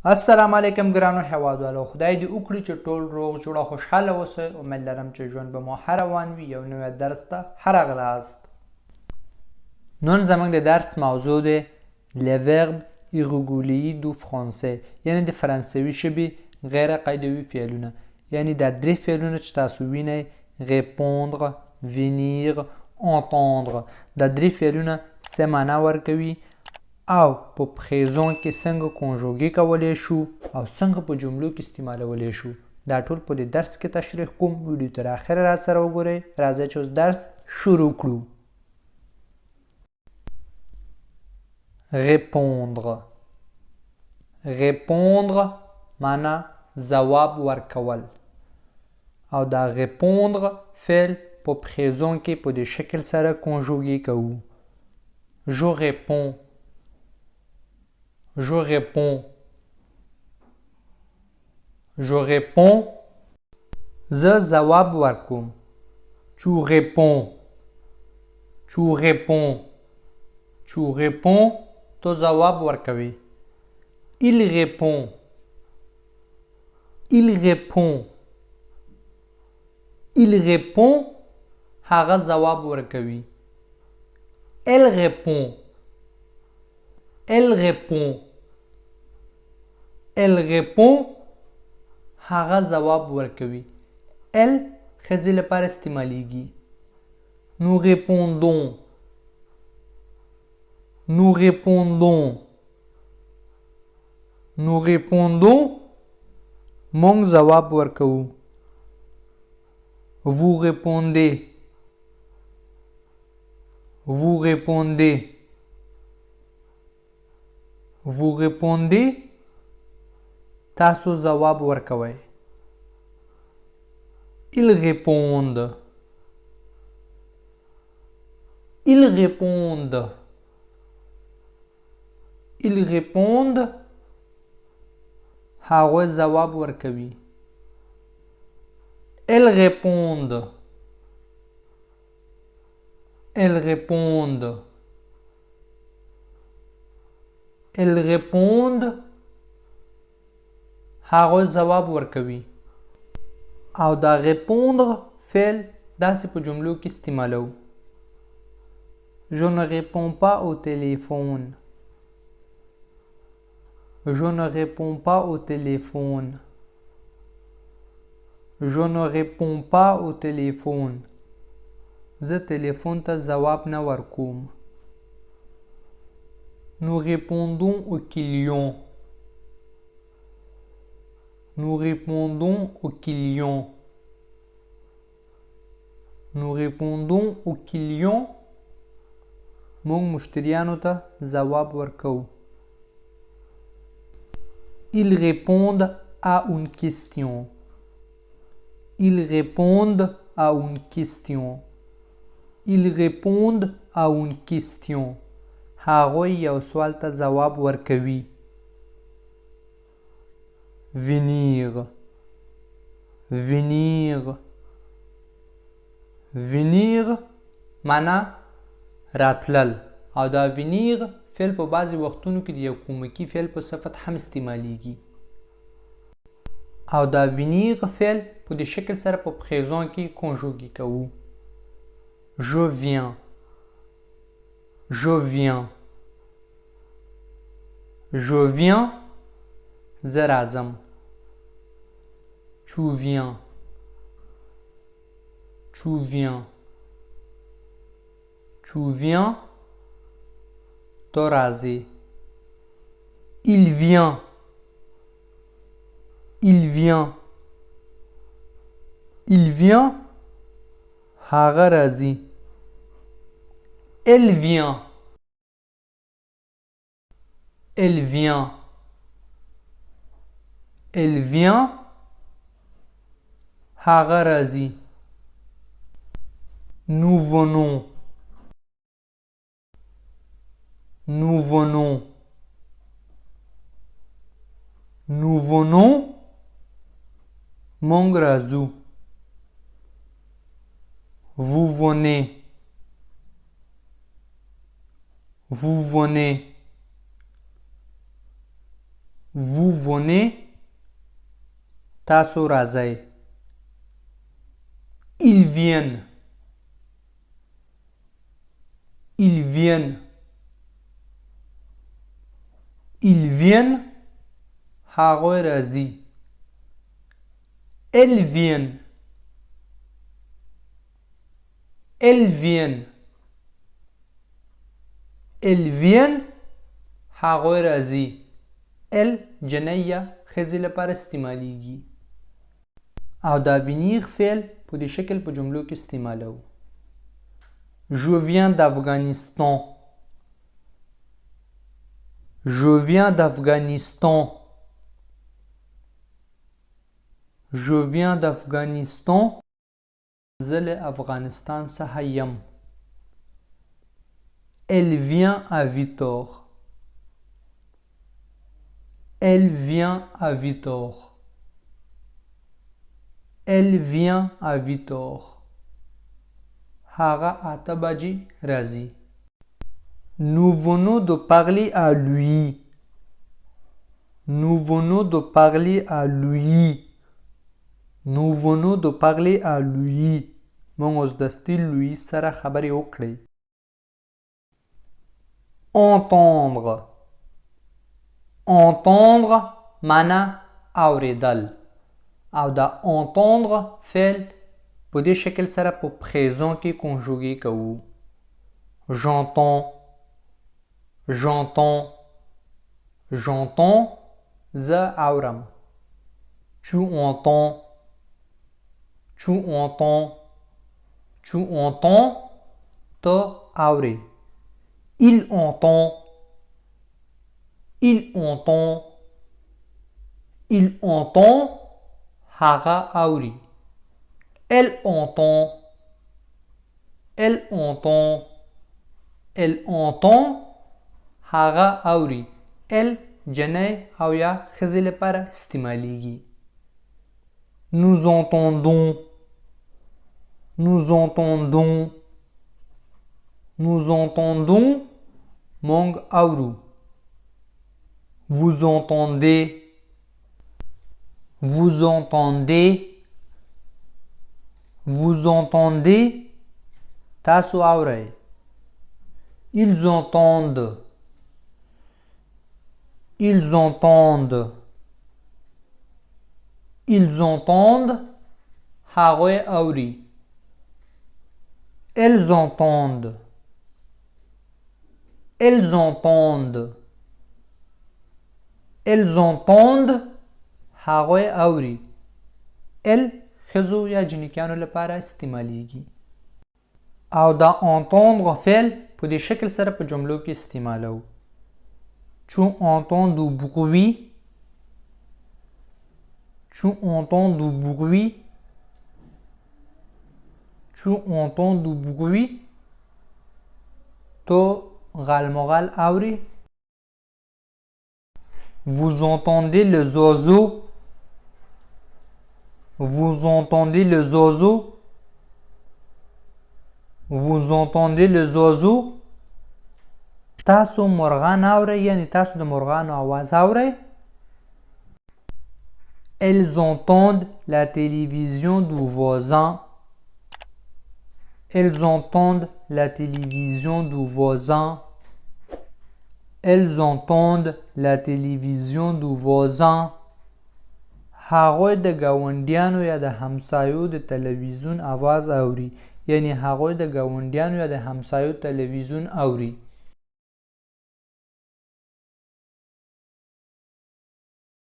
السلام علیکم ګرانو هیوادوالو، خدای دې وکړي چې ټول روغ جوړه خوشحاله اوسئ. امید لرم چې ژوند به مو ښه روان وي. یو نوی درس ته ښه راغلاست. نن زموږ د درس موضوع دی les verbes irréguliers du français، یعنی د فرانسوي ژبې غیر قیدوي فعلونه. یعنی دا درې فعلونه چې تاسو وینئ: répondre، venir، entendre. دا درې فعلونه څه معنا ورکوي او په پریزون کې څنګه کنجوګې کولی شو او څنګه په جملو کې استعمالولی شو. دا ټول په دې درس کې تشریح کوم. ویډیو تر اخره را سره وګورئ. راځئ چې اوس درس شروع کړو. répondre. répondre معنا ځواب ورکول او دا répondre فعل په پریزون کې په دې شکل سره کنجوګې کوو. je réponds. Je réponds. Je réponds. زه ځواب ورکوم. Tu réponds. Tu réponds. Tu réponds. تو ځواب ورکوي. Il répond. Il répond. Il répond. هغه ځواب ورکوي. Elle répond. Elle répond. Elle répond. هغه ځواب ورکوي. Elle ښځې لپاره استعمالیږي. Nous répondons. Nous répondons. Nous répondons. موږ ځواب ورکوو. Vous répondez. Vous répondez. Vous répondez. تاسو ځواب ورکوئ. Ils répondent. Ils répondent. Ils répondent. هغوی ځواب ورکوي. Elles répondent. Elles répondent. Elles répondent. هغوی ځواب ورکوي. او دا répondre فعل داسې په جملو کې استعمالو. Je ne réponds pas au téléphone. Je ne réponds pas au téléphone. Je ne réponds pas au téléphone. زه تلیفون ته ځواب نه ورکوم. Nous répondons aux clients. Nous répondons aux clients. Nous répondons aux clients. موږ مشتریانو ته ځواب ورکوو. Ils répondent à une question. Ils répondent à une question. Ils répondent à une question. هغوی یو سوال ته ځواب ورکوي. Venir. Venir. Venir معنا راتلل او دا venir فعل په بعضې وختونو کې د یو کومکي فعل په صفت هم استعمالیږي. او دا venir فعل په دې شکل سره په پریزون کې کنجوګې کوو. Je viens. Je viens. Je viens. زه راځم. Tu viens. Tu viens. Tu viens. تو راځې. Il vient. Il vient. Il vient. هغه راځي. Elle vient. Elle vient. Elle vient. هغه راځي. Nous venons. Nous venons. Nous venons. موږ راځو. Vous venez. Vous venez. vous venez تاسو راځئ ils viennent ils viennent ils viennent هغوی راځي elles viennent elles viennent elles viennent هغوی راځي ال جنیه ښځې لپاره استعمالیږي او دا venir فعل په دې شکل په جملو کې استعمالوو je viens d'Afghanistan je viens d'Afghanistan je viens d'Afghanistan زه له افغانستان څخه یم elle vient à Vitor elle vient à Vitor elle vient à Vitor هغه 8 بجې راځي nous venons de parler à lui nous venons de parler à lui nous venons de parler à lui موږ اوس د ستیل لوی سره خبرې وکړې entendre entendre معنا اوریدل او دا entendre فعل په دې شکل سره په présent کې conjugué کوو j'entends j'entends j'entends زه اورم tu entends tu entends tu entends ته اورې il entend il entend il entend هغه اوري elle entend elle entend elle entend هغه اوري elle جنۍ او یا ښځې لپاره استعمالیږي nous entendons nous entendons nous entendons موږ اورو vous entendez vous entendez vous entendez تاسو اورئ ils entendent ils entendent ils entendent هغوی اوري elles entendent elles entendent elles entendent هغوی اوري ال ښځو یا جنکیانو لپاره استعمالیږي او دا entendre فعل په دې شکل سره په جملو کې استعمالوو tu entends du bruit tu entends du bruit tu entends du bruit تو غالمغال اوري vous entendez les oiseaux vous entendez les oiseaux vous entendez les oiseaux تاسو مرغان اورئ یعنی تاسو د مرغانو आवाज اورئ elles entendent la télévision du voisin elles entendent la télévision du voisin elles entendent la télévision du voisin هغوی د ګاونډیانو یا د همسایو د تلویزیون आवाज اوري یعنی هغوی د ګاونډیانو یا د همسایو تلویزیون اوري